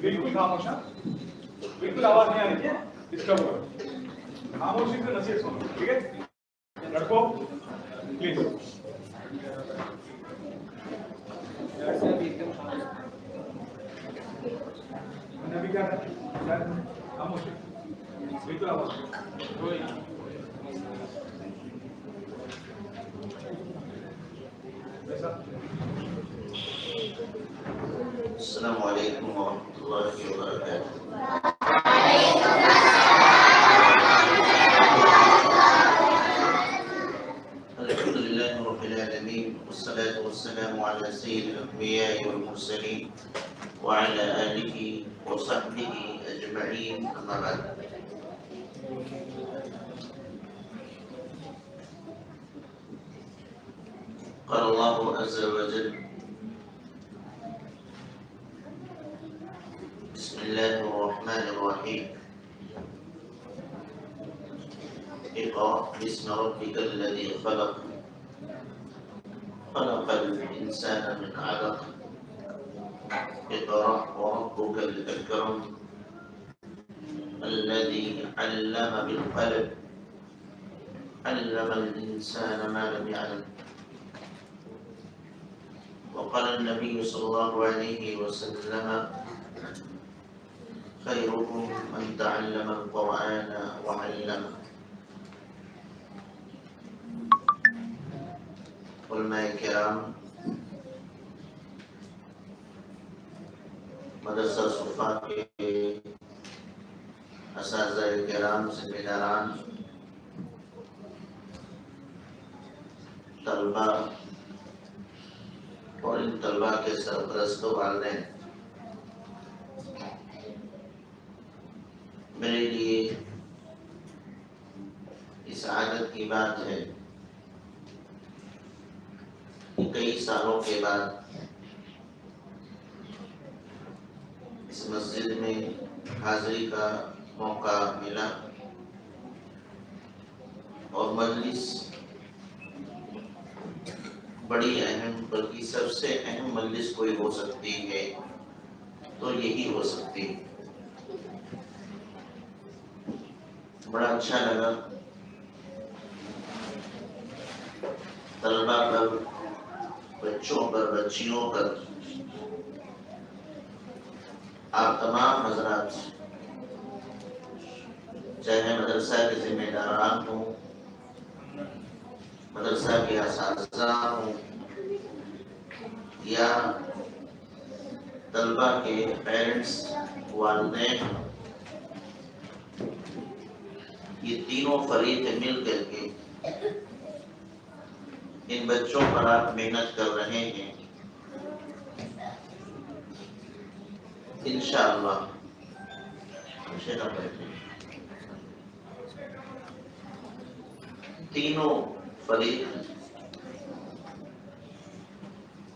بالکل خاموش ہے، بالکل آواز نہیں آ رہی ہے، ڈسٹرب ہو رہا ہے، خاموشی سے نصیحت سنو، ٹھیک ہے؟ لڑکو پلیز ابھی کیا خاموش بالکل آواز السلام علیکم ورحمۃ اللہ وبرکاتہ۔ الحمد للہ رب العالمین والصلاة والسلام علی سید الانبیاء والمرسلین وعلی آلہ وصحبہ اجمعین، اما بعد۔ قال اللہ عز وجل: بسم اللہ الرحمن الرحیم، اقرأ باسم ربک الذی خلق، خلق الانسان من علق، اقرأ وربک الاکرم، الذی علم بالقلم، علم الانسان ما لم يعلم۔ وقال النبي صلى الله عليه وسلم: خيركم من تعلم القرآن وعلمه۔ علماء کرام، مدرسہ صفا کے اساتذہ کرام، ذمہ داران، طلبہ اور ان طلبہ کے سرپرست و والدین، میرے لیے اس عادت کی بات ہے کہ کئی سالوں کے بعد اس مسجد میں حاضری کا موقع ملا اور مجلس بڑی اہم، بلکہ سب سے اہم مجلس کوئی ہو سکتی ہے تو یہی ہو سکتی ہے۔ بڑا اچھا لگا طلبہ پر، بچوں پر، بچیوں پر، آپ تمام حضرات، چاہے مدرسہ کے ذمہ داران ہوں، مدرسہ کے اساتذہ ہوں، یا طلبہ کے پیرنٹس، والدین ہوں، یہ تینوں فریق مل کر کے ان بچوں پر آپ محنت کر رہے ہیں۔ انشاءاللہ تینوں فریق،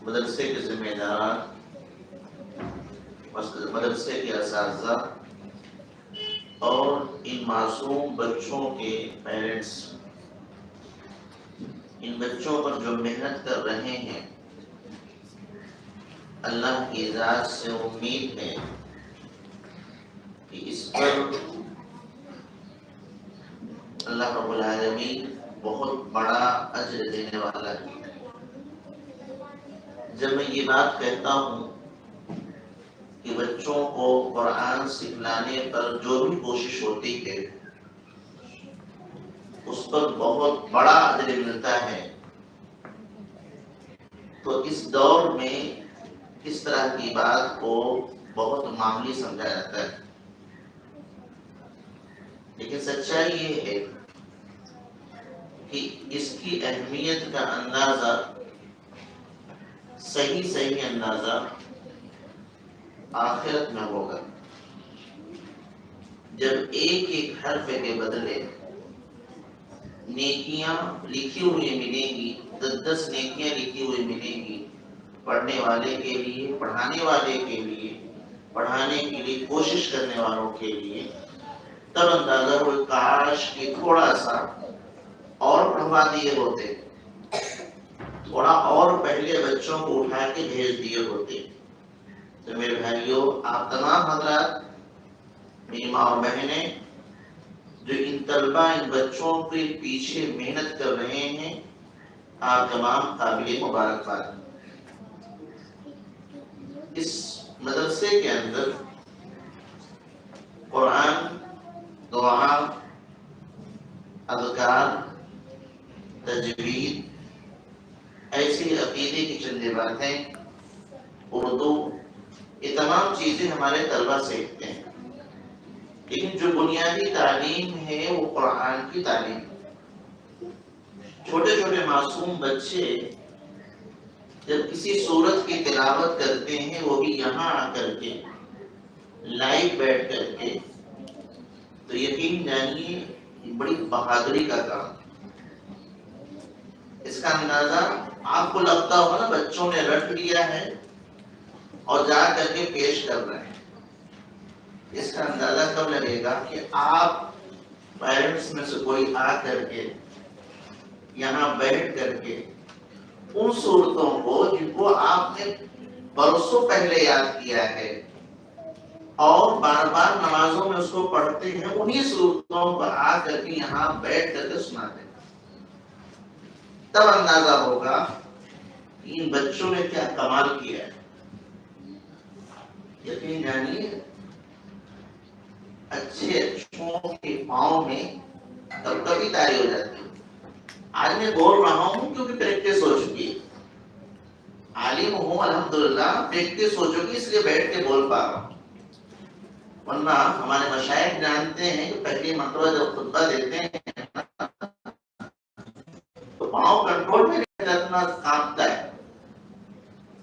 مدرسے کے ذمہ داران، مدرسے کے اساتذہ اور ان معصوم بچوں کے پیرنٹس، ان بچوں پر جو محنت کر رہے ہیں، اللہ کی ذات سے امید ہے کہ اس پر اللہ رب العالمین بہت بڑا اجر دینے والا ہے۔ جب میں یہ بات کہتا ہوں کہ بچوں کو قرآن سکھلانے پر جو بھی کوشش ہوتی ہے اس پر بہت بڑا اجر ملتا ہے، تو اس دور میں اس طرح کی بات کو بہت معمولی سمجھا جاتا ہے، لیکن سچائی یہ ہے کہ اس کی اہمیت کا اندازہ، صحیح اندازہ آخرت میں ہوگا، جب ایک ایک حرف کے بدلے نیکیاں لکھی ہوئی ملیں گی، 10 نیکیاں لکھی ہوئی ملیں گی، پڑھنے والے کے لیے، پڑھانے والے کے لیے، پڑھانے کے لیے کوشش کرنے والوں کے لیے، تب اندازہ ہوئی کاش کہ تھوڑا سا اور پڑھوا دیے ہوتے، تھوڑا اور پہلے بچوں کو اٹھا کے بھیج دیے ہوتے، تو میرے بھائیوں، آپ تمام حضرات، میری ماں اور بہنیں، جو ان طلبہ، ان بچوں کے پیچھے محنت کر رہے ہیں، آپ تمام قابل مبارکباد۔ اس مدرسے کے اندر قرآن، دعا، اذکار، تجوید، ایسی عقیدے کی چند باتیں، اردو، یہ تمام چیزیں ہمارے طلبہ سیکھتے ہیں، لیکن جو بنیادی تعلیم ہے وہ قرآن کی تعلیم۔ چھوٹے چھوٹے معصوم بچے جب کسی سورت کی تلاوت کرتے ہیں، وہ بھی یہاں آ کر کے لائیو بیٹھ کر کے، تو یقین جانیے یہ بڑی بہادری کا کام۔ اس کا اندازہ آپ کو لگتا ہوگا نا بچوں نے رٹ لیا ہے اور جا کر کے پیش کر رہے ہیں، اس کا اندازہ کب لگے گا کہ آپ پیرنٹس میں سے کوئی آ کر کے یہاں بیٹھ کر کے ان صورتوں کو جن کو آپ نے برسوں پہلے یاد کیا ہے اور بار بار نمازوں میں اس کو پڑھتے ہیں، انہی صورتوں پر آ کر کے یہاں بیٹھ کر کے سناتے ہیں، تب اندازہ ہوگا کہ ان بچوں نے کیا کمال کیا ہے۔ یقین جانیے اچھے اچھوں کے پاؤں میں کب کبھی تاری ہو جاتی ہے۔ آج میں بول رہا ہوں کیونکہ پریکٹس ہو چکی ہے، عالم ہوں الحمدللہ، پریکٹس ہو چکی اس لیے بیٹھ کے بول پا رہا ہوں، ورنہ ہمارے مشائخ جانتے ہیں کہ پہلی مرتبہ جب خطبہ دیتے ہیں تو پاؤں کنٹرول میں نہیں رہتا، کانپتا ہے،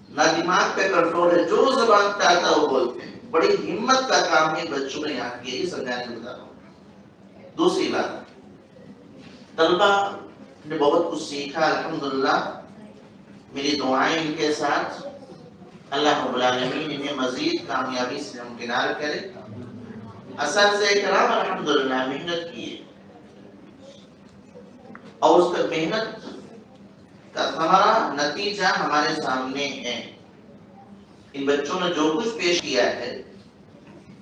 نہ دماغ پہ کنٹرول ہے، جو زبان پہ آتا ہے وہ بولتے ہیں۔ بڑی ہمت کا کام ہے بچوں نے یاد کیا، یہ سمجھانے کو بتا رہا ہوں۔ دوسری بات، طلبہ نے بہت کچھ سیکھا الحمدللہ، میری دعائیں ان کے ساتھ، اللہ رب العالمین انہیں مزید کامیابی سے ہمکنار کرے۔ اساتذہ کرام الحمدللہ محنت کیے اور اس کا محنت کا ثمرہ، نتیجہ ہمارے سامنے ہے۔ ان بچوں نے جو کچھ پیش کیا ہے،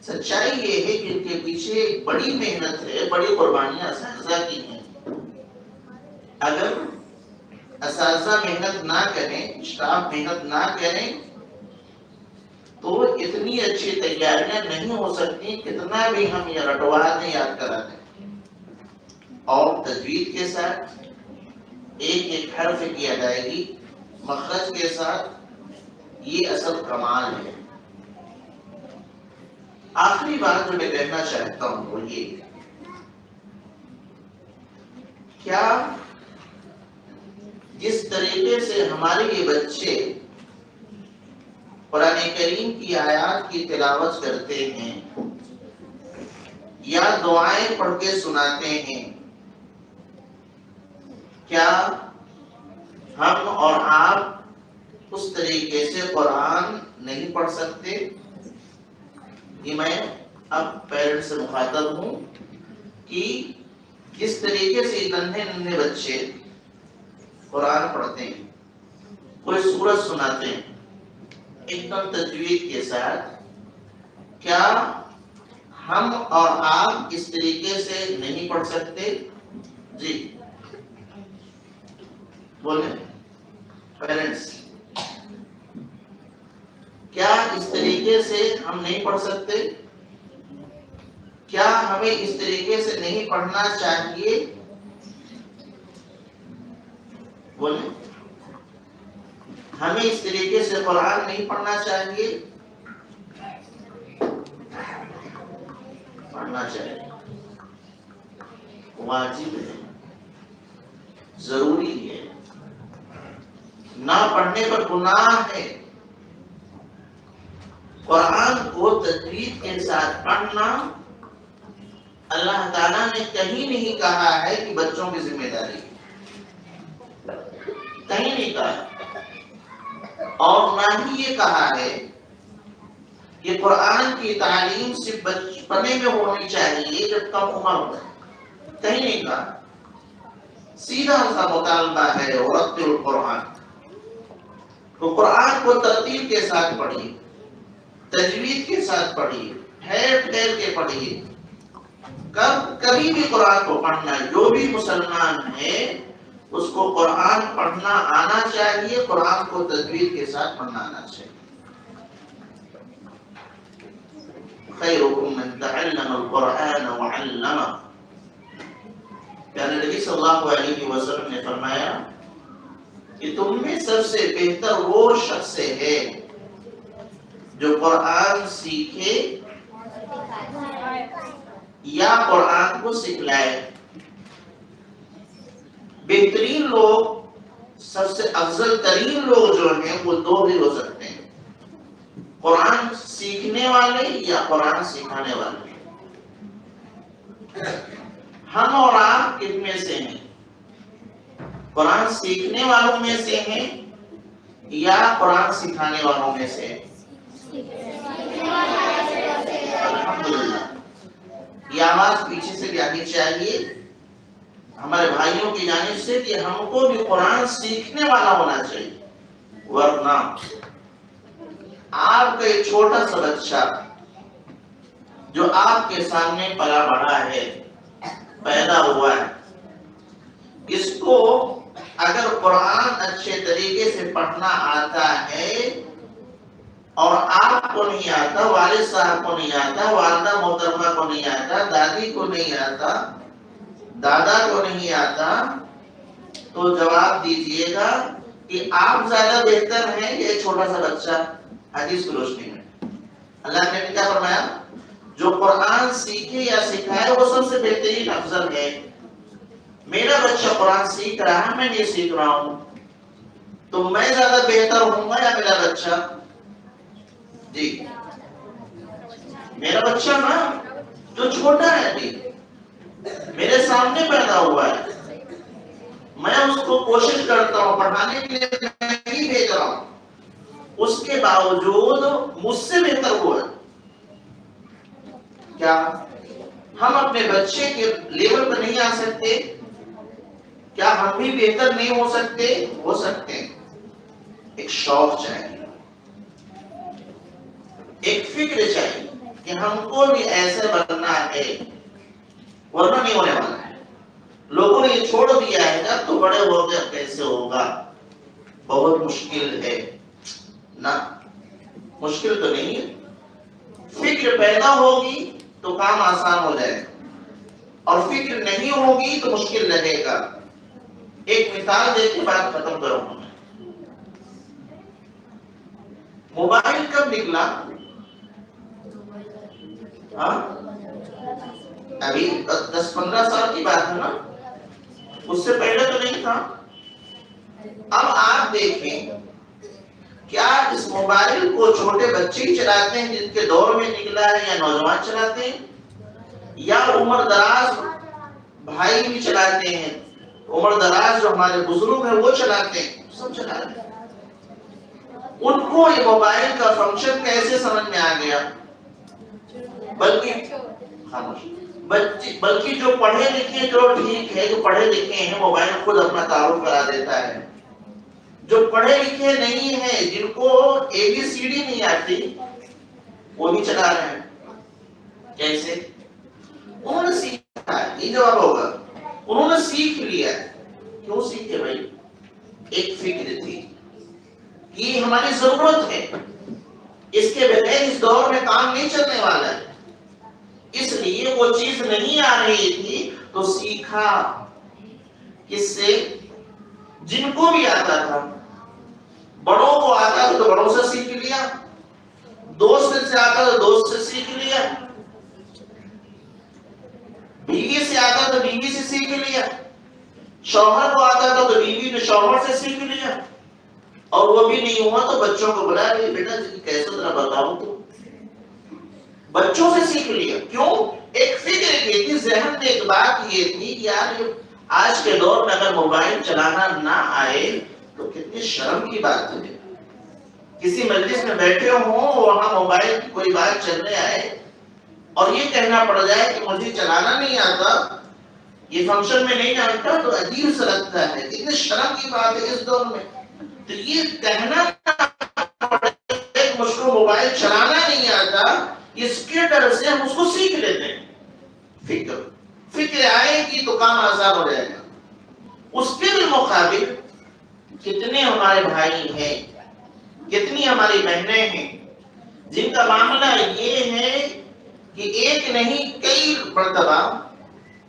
سچائی یہ ہے کہ ان کے پیچھے ایک بڑی محنت ہے، بڑی قربانیاں اساتذہ کی ہیں۔ اگر اساتذہ محنت نہ کریں، اسٹاف محنت نہ کریں تو اتنی اچھی تیاریاں نہیں ہو سکتی، کتنا بھی ہم یہ رٹوا دیں، یاد کرا دیں۔ اور تجوید کے ساتھ ایک ایک حرف کی ادائیگی مخرج کے ساتھ، یہ اصل کمال ہے۔ آخری بات جو میں کہنا چاہتا ہوں وہ یہ، کیا جس طریقے سے ہمارے یہ بچے قرآن کریم کی آیات کی تلاوت کرتے ہیں یا دعائیں پڑھ کے سناتے ہیں، کیا ہم اور آپ اس طریقے سے قرآن نہیں پڑھ سکتے؟ یہ میں اب پیرنٹ سے مخاطب ہوں کہ جس طریقے سے ننھے ننھے بچے قرآن پڑھتے ہیں، کوئی سورت سناتے ہیں ایک دم تجوید کے ساتھ، کیا ہم اور آپ اس طریقے سے نہیں پڑھ سکتے؟ جی بولیں پیرنٹس، کیا اس طریقے سے ہم نہیں پڑھ سکتے؟ کیا ہمیں اس طریقے سے نہیں پڑھنا چاہیے؟ بولیں ہمیں اس طریقے سے قرآن نہیں پڑھنا چاہیے؟ پڑھنا چاہیے، واجب ہے، ضروری ہے، نہ پڑھنے پر گناہ ہے۔ قرآن کو تجوید کے ساتھ پڑھنا اللہ تعالیٰ نے کہیں نہیں کہا ہے کہ بچوں کی ذمہ داری، کہیں نہیں کہا، اور نہ ہی یہ کہا ہے کہ قرآن کی تعلیم صرف بچپنے میں ہونی چاہیے جب کم عمر ہو، کہیں نہیں کہا۔ سیدھا سا مطالبہ ہے ورتل القرآن، تو قرآن کو ترتیب کے ساتھ پڑھیے، تجوید کے ساتھ پڑھیے، ٹھہر ٹھہر کے پڑھیے. کبھی بھی قرآن کو پڑھنا، جو بھی مسلمان ہے اس کو قرآن پڑھنا آنا چاہیے، قرآن کو تجوید کے ساتھ پڑھنا آنا چاہیے. خیرکم من تعلم القرآن وعلمہ. پیارے نبی صلی اللہ علیہ وسلم نے فرمایا کہ تم میں سب سے بہتر وہ شخص ہے جو قرآن سیکھے یا قرآن کو سکھلائے. بہترین لوگ، سب سے افضل ترین لوگ جو ہیں وہ دو بھی ہو سکتے ہیں، قرآن سیکھنے والے یا قرآن سکھانے والے. ہم اور آپ کن میں سے ہیں؟ قرآن سیکھنے والوں میں سے ہیں یا قرآن سکھانے والوں میں سے؟ الحمدللہ. یہ آواز پیچھے سے بھی آنی چاہیے ہمارے بھائیوں کی جانب سے کہ ہم کو بھی قرآن سیکھنے والا ہونا چاہیے. ورنہ آپ کا ایک چھوٹا سا بچہ جو آپ کے سامنے پلا بڑھا ہے، پیدا ہوا ہے، اس کو اگر قرآن اچھے طریقے سے پڑھنا آتا ہے اور آپ کو نہیں آتا، والد صاحب کو نہیں آتا، والدہ محترمہ کو نہیں آتا، دادی کو نہیں آتا، دادا کو نہیں آتا، تو جواب دیجئے گا کہ آپ زیادہ بہتر ہیں یہ چھوٹا سا بچہ. حدیث کی روشنی میں اللہ نے کیا فرمایا؟ جو قرآن سیکھے یا سکھائے وہ سب سے بہترین افضل ہے. میرا بچہ قرآن سیکھ رہا ہے، میں نہیں سیکھ رہا ہوں، تو میں زیادہ بہتر ہوں گا یا میرا بچہ؟ جی میرا بچہ نا جو چھوٹا ہے ابھی میرے سامنے پیدا ہوا ہے، میں اس کو کوشش کرتا ہوں پڑھانے کے لیے، میں ہی بھیج رہا ہوں، اس کے باوجود مجھ سے بہتر ہوا ہے. کیا ہم اپنے بچے کے لیول پر نہیں آ سکتے؟ کیا ہم بھی بہتر نہیں ہو سکتے؟ ہو سکتے ہیں. ایک شوق چاہیے، ایک فکر چاہیے کہ ہم کو بھی ایسے بننا ہے، ورنہ نہیں ہونے والا ہے. لوگوں نے یہ چھوڑ دیا ہے نا تو بڑے ہو گئے کیسے ہوگا، بہت مشکل ہے. نہ، مشکل تو نہیں ہے. فکر پیدا ہوگی تو کام آسان ہو جائے گا، اور فکر نہیں ہوگی تو مشکل لگے گا. ایک مثال دے کے بات ختم کروں گا. موبائل کب نکلا؟ ابھی 10-15 سال کی بات ہے نا، اس سے پہلے تو نہیں تھا. اب آپ دیکھیں کیا اس موبائل کو چھوٹے بچے ہی چلاتے ہیں جن کے دور میں نکلا ہے، یا نوجوان چلاتے ہیں، یا عمر دراز بھائی بھی چلاتے ہیں، عمر دراز جو ہمارے بزرگ ہیں وہ چلاتے ہیں، سب چلاتے ہیں. ان کو یہ موبائل کا فنکشن کیسے سمجھ میں آ گیا؟ بلکہ جو پڑھے لکھے جو ٹھیک ہے، جو پڑھے لکھے ہیں موبائل خود اپنا تعارف کرا دیتا ہے. جو پڑھے لکھے نہیں ہیں، جن کو ABCD نہیں آتی، وہ بھی چلا رہے ہیں. کیسے؟ انہوں نے سیکھا ہے. یہ جواب ہوگا، انہوں نے سیکھ لیا. کیوں سیکھے بھائی؟ ایک فکر تھی، یہ ہماری ضرورت ہے، اس کے بغیر اس دور میں کام نہیں چلنے والا ہے. اس لیے وہ چیز نہیں آ رہی تھی تو سیکھا. کس سے؟ جن کو بھی آتا تھا. بڑوں کو آتا تھا تو بڑوں سے سیکھ لیا، دوست سے آتا تو دوست سے سیکھ لیا، بیوی سے آتا تو بیوی سے سیکھ لیا، شوہر کو آتا تھا تو بیوی نے شوہر سے سیکھ لیا، اور وہ بھی نہیں ہوا تو بچوں کو بلا لیا، بیٹا کیسے ذرا بتاؤ تو. بچوں سے سیکھ لیا. کیوں؟ ایک فکر کی تھی، ذہن میں ایک بات یہ تھی کہ یار آج کے دور میں اگر موبائل چلانا نہ آئے تو کتنی شرم کی بات ہے. کسی مجلس میں بیٹھے ہوں، وہاں موبائل کی کوئی بات چلنے آئے اور یہ کہنا پڑ جائے کہ مجھے چلانا نہیں آتا، یہ فنکشن میں نہیں آتا، تو عجیب سا لگتا ہے. کتنی شرم کی بات ہے اس دور میں. تو یہ کہنا مجھ کو موبائل چلانا نہیں آتا، اس کے ڈر سے ہم اس کو سیکھ لیتے ہیں۔ فکر آئے گی تو کام آسان ہو جائے گا۔ اس کے بالمقابل کتنے ہمارے بھائی ہیں، کتنی ہماری بہنیں ہیں جن کا معاملہ یہ ہے کہ ایک نہیں کئی مرتبہ،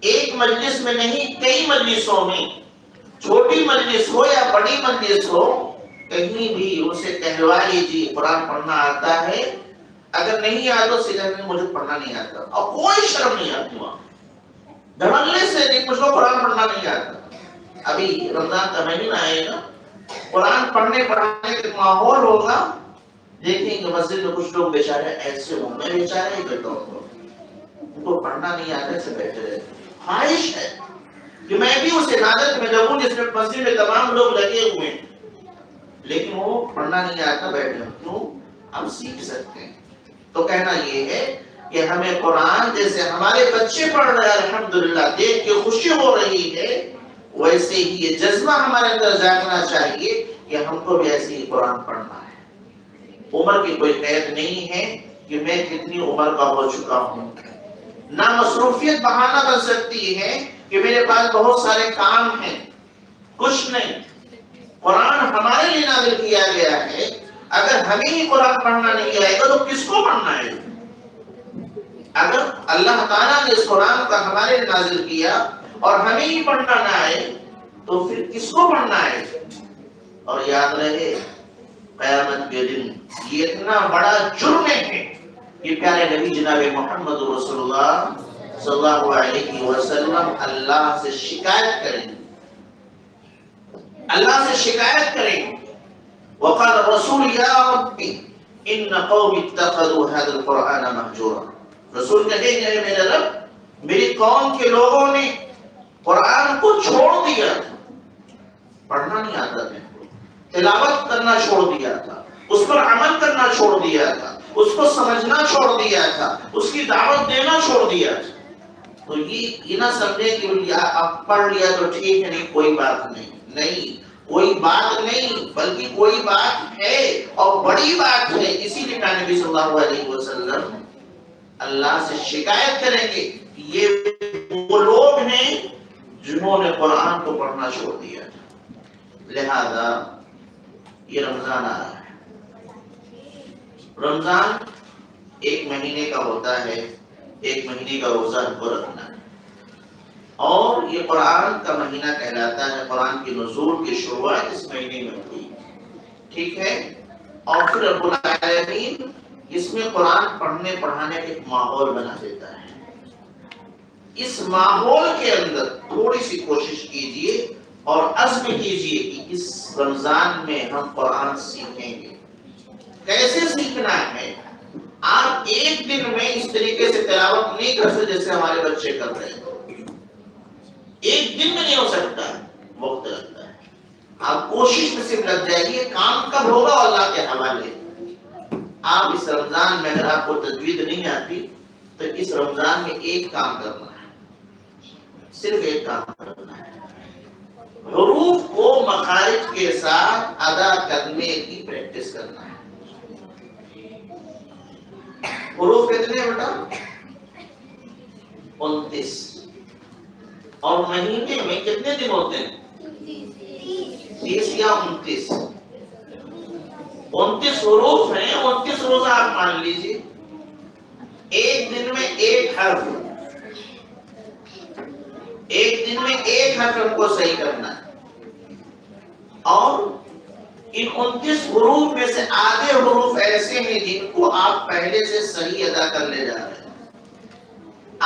ایک مجلس میں نہیں کئی مجلسوں میں، چھوٹی مجلس ہو یا بڑی مجلس ہو، کہیں بھی اسے کہلوا لیجیے قرآن پڑھنا آتا ہے، اگر نہیں آتا تو سیدھا نہیں مجھے پڑھنا نہیں آتا، اور کوئی شرم نہیں آتی وہاں، دھڑلے سے نہیں مجھ کو قرآن پڑھنا نہیں آتا۔ ابھی رمضان کا مہینہ آئے گا، قرآن پڑھنے پڑھانے کا ماحول ہوگا، دیکھیں کہ مسجد میں کچھ لوگ بیچارے ایسے ہوں، میں بیچارے ہی بیٹھا ہوں، ان کو پڑھنا نہیں آتا سے بیٹھے رہے۔ خواہش ہے کہ میں بھی اس عبادت میں لگوں جس میں مسجد میں تمام لوگ لگے ہوئے ہیں، لیکن وہ پڑھنا نہیں آتا بیٹھے ہیں، کیوں؟ ہم سیکھ سکتے ہیں۔ تو کہنا یہ ہے کہ ہمیں قرآن جیسے ہمارے بچے پڑھ رہے ہیں الحمدللہ دیکھ کے خوشی ہو رہی ہے، ویسے ہی یہ جذبہ ہمارے اندر جاگنا چاہیے کہ ہم کو بھی ایسے ہی قرآن پڑھنا ہے۔ عمر کی کوئی قید نہیں ہے کہ میں کتنی عمر کا ہو چکا ہوں، نہ مصروفیت بہانہ بن سکتی ہے کہ میرے پاس بہت سارے کام ہیں، کچھ نہیں۔ قرآن ہمارے لیے نازل کیا گیا ہے، اگر ہمیں ہی قرآن پڑھنا نہیں آئے گا تو کس کو پڑھنا ہے؟ اگر اللہ تعالیٰ نے اس قرآن کا ہمارے لیے نازل کیا اور ہمیں ہی پڑھنا نہ آئے تو پھر کس کو پڑھنا ہے؟ اور یاد رہے قیامت کے دن یہ اتنا بڑا جرم ہے کہ پیارے نبی جناب محمد رسول اللہ صلی اللہ علیہ وسلم اللہ سے شکایت کریں، اللہ سے شکایت کریں۔ وقال الرسول یا ربی ان قوم اتخذوا هذا القرآن مهجورا، رسول کہے گئے میرے رب میری قوم کے لوگوں نے قرآن کو چھوڑ دیا تھا، پڑھنا نہیں آتا تھا، تلاوت کرنا چھوڑ دیا تھا، اس پر عمل کرنا چھوڑ دیا تھا، اس کو سمجھنا چھوڑ دیا تھا، اس کی دعوت دینا چھوڑ دیا تھا۔ تو یہ نہ سمجھے کہ آپ پڑھ لیا تو ٹھیک ہے، نہیں کوئی بات نہیں، نہیں کوئی بات نہیں، بلکہ کوئی بات ہے اور بڑی بات ہے۔ اسی لیے نبی صلی اللہ علیہ وسلم اللہ سے شکایت کریں گے کہ یہ وہ لوگ ہیں جنہوں نے قرآن کو پڑھنا چھوڑ دیا تھا۔ لہذا یہ رمضان آ رہا ہے، رمضان ایک مہینے کا ہوتا ہے، ایک مہینے کا روزہ ہم کو رکھنا ہے، اور یہ قرآن کا مہینہ کہلاتا ہے، قرآن کی نزول کی شروعات اس مہینے میں ہوئی، ٹھیک ہے۔ اور پھر رب العالمین اس میں قرآن پڑھنے پڑھانے کا ایک ماحول بنا دیتا ہے۔ اس ماحول کے اندر تھوڑی سی کوشش کیجئے اور عزم کیجئے کہ اس رمضان میں ہم قرآن سیکھیں گے۔ کیسے سیکھنا ہے؟ آپ ایک دن میں اس طریقے سے تلاوت نہیں کر سکتے جیسے ہمارے بچے کر رہے ہیں، ایک دن میں نہیں ہو سکتا، وقت لگتا ہے۔ آپ کوشش میں صرف لگ جائیے، کام کب ہوگا اللہ کے حوالے۔ آپ اس رمضان میں اگر آپ کو تجوید نہیں آتی تو اس رمضان میں ایک کام کرنا ہے، صرف ایک کام کرنا ہے، حروف کو مخارج کے ساتھ ادا کرنے کی پریکٹس کرنا ہے۔ حروف کتنے ہیں بیٹا؟ 29۔ اور مہینے میں کتنے دن ہوتے ہیں؟ 30 یا 29۔ 29 حروف ہیں، 29 روزہ آپ مان لیجیے، ایک دن میں ایک حرف، ایک دن میں ایک حرف ہم کو صحیح کرنا ہے، اور ان 29 حروف میں سے آدھے حروف ایسے ہیں جن کو آپ پہلے سے صحیح ادا کر لے جا رہے ہیں،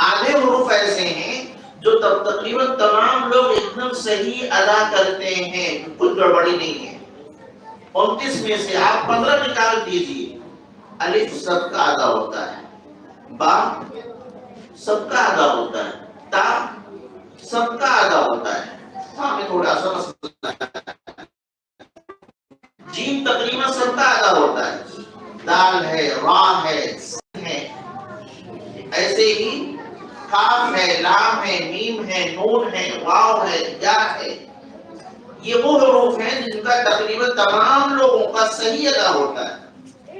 آدھے حروف ایسے ہیں جو تقریباً تمام لوگ ایک دم صحیح ادا کرتے ہیں، کچھ گڑبڑی نہیں ہے۔ 29 میں سے آپ 15 نکال دیجیے۔ الف سب کا ادا ہوتا ہے، با سب کا ادا ہوتا ہے، تا سب کا ادا ہوتا ہے، ہاں میں تھوڑا سا مسئلہ ہے، جیم تقریباً سب کا ادا ہوتا ہے، دال ہے، را ہے، سین ہے، ایسے ہی کاف ہے، لام ہے، میم ہے، نون ہے، واو ہے، یا ہے۔ یہ وہ حروف ہیں جن کا تقریباً تمام لوگوں کا صحیح ادا ہوتا ہے۔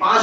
5